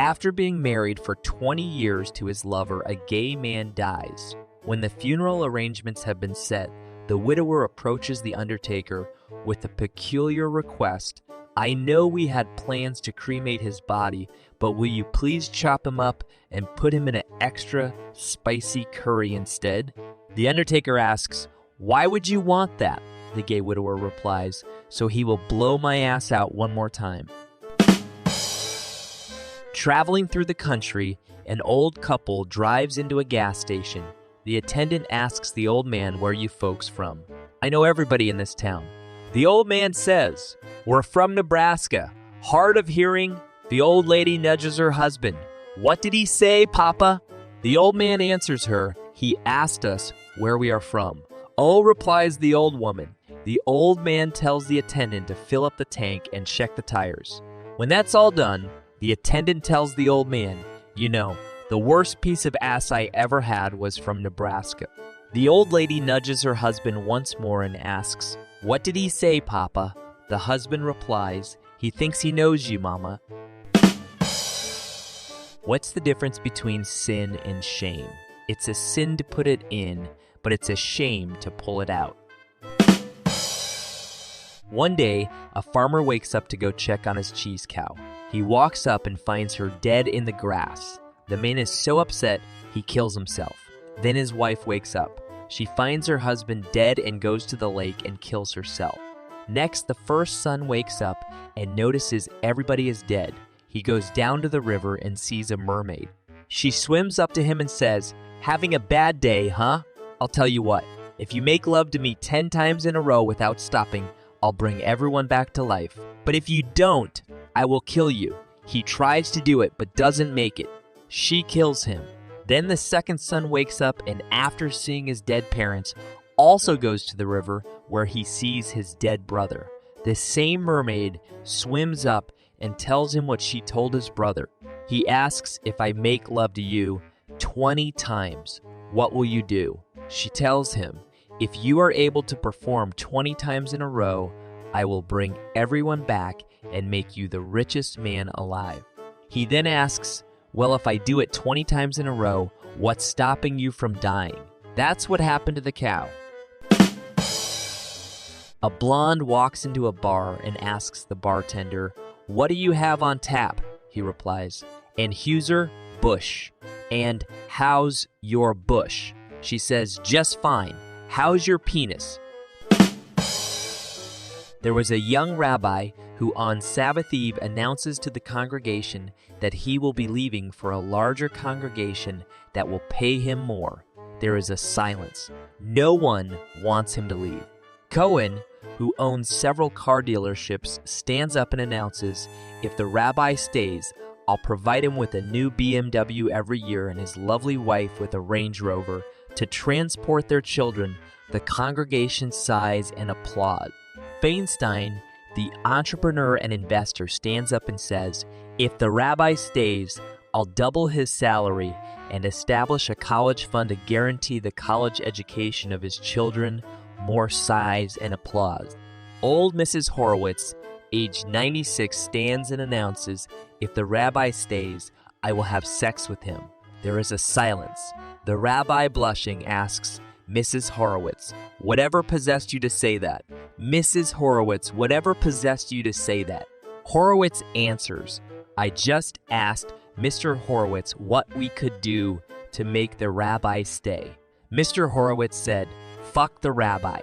After being married for 20 years to his lover, a gay man dies. When the funeral arrangements have been set, the widower approaches the undertaker with a peculiar request. I know we had plans to cremate his body, but will you please chop him up and put him in an extra spicy curry instead? The undertaker asks, why would you want that? The gay widower replies, so he will blow my ass out one more time. Traveling through the country, an old couple drives into a gas station. The attendant asks the old man, where you folks from? I know everybody in this town. The old man says, we're from Nebraska. Hard of hearing, the old lady nudges her husband. What did he say, Papa? The old man answers her, he asked us where we are from. Oh, replies the old woman. The old man tells the attendant to fill up the tank and check the tires. When that's all done, the attendant tells the old man, you know, the worst piece of ass I ever had was from Nebraska. The old lady nudges her husband once more and asks, what did he say, Papa? The husband replies, he thinks he knows you, Mama. What's the difference between sin and shame? It's a sin to put it in, but it's a shame to pull it out. One day, a farmer wakes up to go check on his cheese cow. He walks up and finds her dead in the grass. The man is so upset, he kills himself. Then his wife wakes up. She finds her husband dead and goes to the lake and kills herself. Next, the first son wakes up and notices everybody is dead. He goes down to the river and sees a mermaid. She swims up to him and says, having a bad day, huh? I'll tell you what, if you make love to me 10 times in a row without stopping, I'll bring everyone back to life. But if you don't, I will kill you. He tries to do it, but doesn't make it. She kills him. Then the second son wakes up and after seeing his dead parents, also goes to the river where he sees his dead brother. The same mermaid swims up and tells him what she told his brother. He asks, if I make love to you 20 times, what will you do? She tells him, if you are able to perform 20 times in a row, I will bring everyone back and make you the richest man alive. He then asks, well, if I do it 20 times in a row, what's stopping you from dying? That's what happened to the cow. A blonde walks into a bar and asks the bartender, what do you have on tap? He replies, Anheuser Busch. And how's your bush? She says, just fine. How's your penis? There was a young rabbi who on Sabbath Eve announces to the congregation that he will be leaving for a larger congregation that will pay him more. There is a silence. No one wants him to leave. Cohen, who owns several car dealerships, stands up and announces, if the rabbi stays, I'll provide him with a new BMW every year and his lovely wife with a Range Rover to transport their children. The congregation sighs and applauds. Feinstein, the entrepreneur and investor, stands up and says, if the rabbi stays, I'll double his salary and establish a college fund to guarantee the college education of his children. More sighs and applause. Old Mrs. Horowitz, aged 96, stands and announces, if the rabbi stays, I will have sex with him. There is a silence. The rabbi, blushing, asks, Mrs. Horowitz, whatever possessed you to say that? Mrs. Horowitz, whatever possessed you to say that? Horowitz answers, I just asked Mr. Horowitz what we could do to make the rabbi stay. Mr. Horowitz said, fuck the rabbi.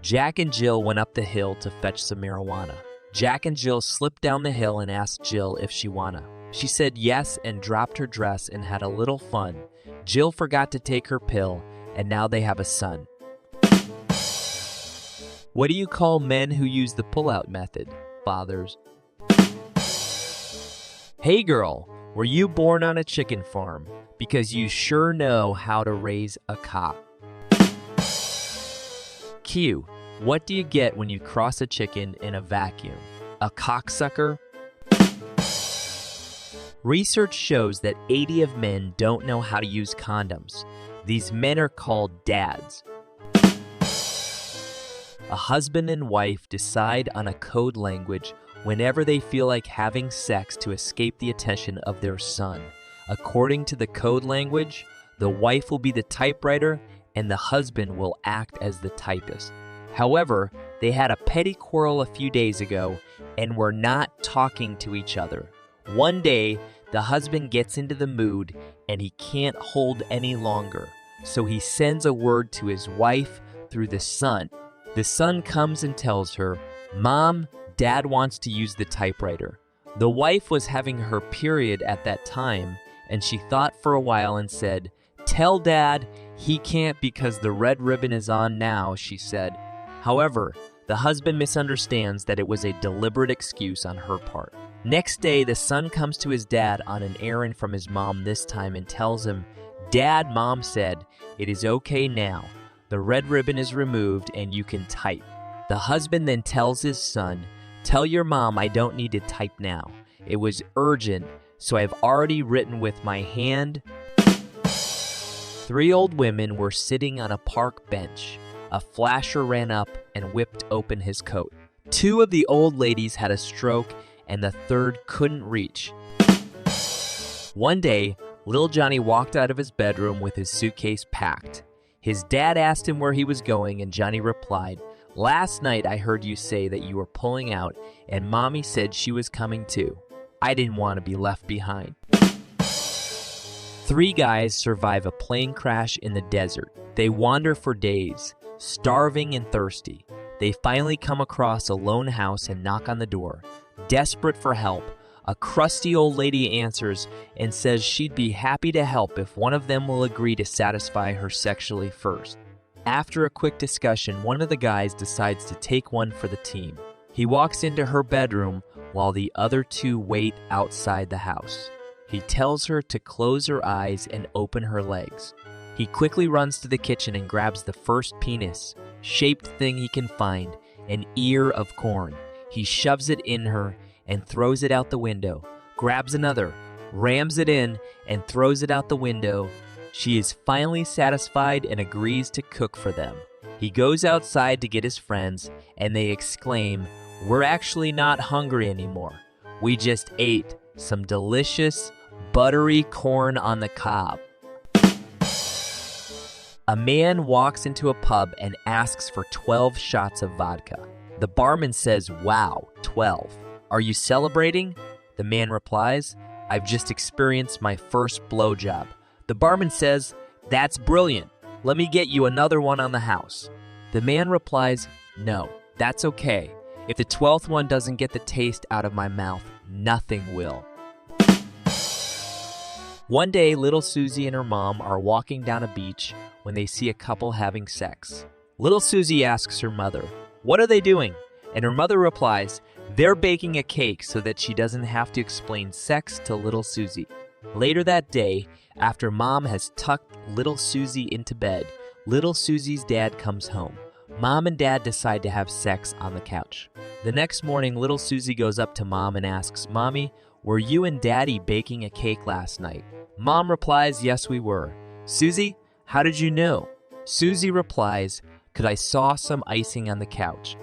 Jack and Jill went up the hill to fetch some marijuana. Jack and Jill slipped down the hill and asked Jill if she wanna. She said yes and dropped her dress and had a little fun. Jill forgot to take her pill, and now they have a son. What do you call men who use the pull-out method? Fathers. Hey girl, were you born on a chicken farm? Because you sure know how to raise a cock. Q. What do you get when you cross a chicken in a vacuum? A cocksucker? Research shows that 80 of men don't know how to use condoms. These men are called dads. A husband and wife decide on a code language whenever they feel like having sex to escape the attention of their son. According to the code language, the wife will be the typewriter and the husband will act as the typist. However, they had a petty quarrel a few days ago and were not talking to each other. One day, the husband gets into the mood and he can't hold any longer, so he sends a word to his wife through the son. The son comes and tells her, "Mom, Dad wants to use the typewriter." The wife was having her period at that time, and she thought for a while and said, "Tell Dad he can't because the red ribbon is on now," she said. However, the husband misunderstands that it was a deliberate excuse on her part. Next day, the son comes to his dad on an errand from his mom this time and tells him, "Dad, Mom said, it is okay now. The red ribbon is removed and you can type." The husband then tells his son, "Tell your mom I don't need to type now. It was urgent, so I've already written with my hand." 3 old women were sitting on a park bench. A flasher ran up and whipped open his coat. 2 of the old ladies had a stroke and the third couldn't reach. One day, little Johnny walked out of his bedroom with his suitcase packed. His dad asked him where he was going, and Johnny replied, "Last night I heard you say that you were pulling out, and Mommy said she was coming too. I didn't want to be left behind." 3 guys survive a plane crash in the desert. They wander for days, starving and thirsty. They finally come across a lone house and knock on the door. Desperate for help, a crusty old lady answers and says she'd be happy to help if one of them will agree to satisfy her sexually first. After a quick discussion, one of the guys decides to take one for the team. He walks into her bedroom while the other 2 wait outside the house. He tells her to close her eyes and open her legs. He quickly runs to the kitchen and grabs the first penis-shaped thing he can find, an ear of corn. He shoves it in her and throws it out the window, grabs another, rams it in, and throws it out the window. She is finally satisfied and agrees to cook for them. He goes outside to get his friends, and they exclaim, "We're actually not hungry anymore. We just ate some delicious, buttery corn on the cob." A man walks into a pub and asks for 12 shots of vodka. The barman says, "Wow, 12. Are you celebrating?" The man replies, "I've just experienced my first blowjob." The barman says, "That's brilliant. Let me get you another one on the house." The man replies, "No, that's okay. If the 12th one doesn't get the taste out of my mouth, nothing will." One day, little Susie and her mom are walking down a beach when they see a couple having sex. Little Susie asks her mother, "What are they doing?" And her mother replies, "They're baking a cake so that she doesn't have to explain sex to little Susie." Later that day, after Mom has tucked little Susie into bed, little Susie's dad comes home. Mom and Dad decide to have sex on the couch. The next morning, little Susie goes up to Mom and asks, "Mommy, were you and Daddy baking a cake last night?" Mom replies, "Yes, we were." "Susie, how did you know?" Susie replies, "'Cause I saw some icing on the couch."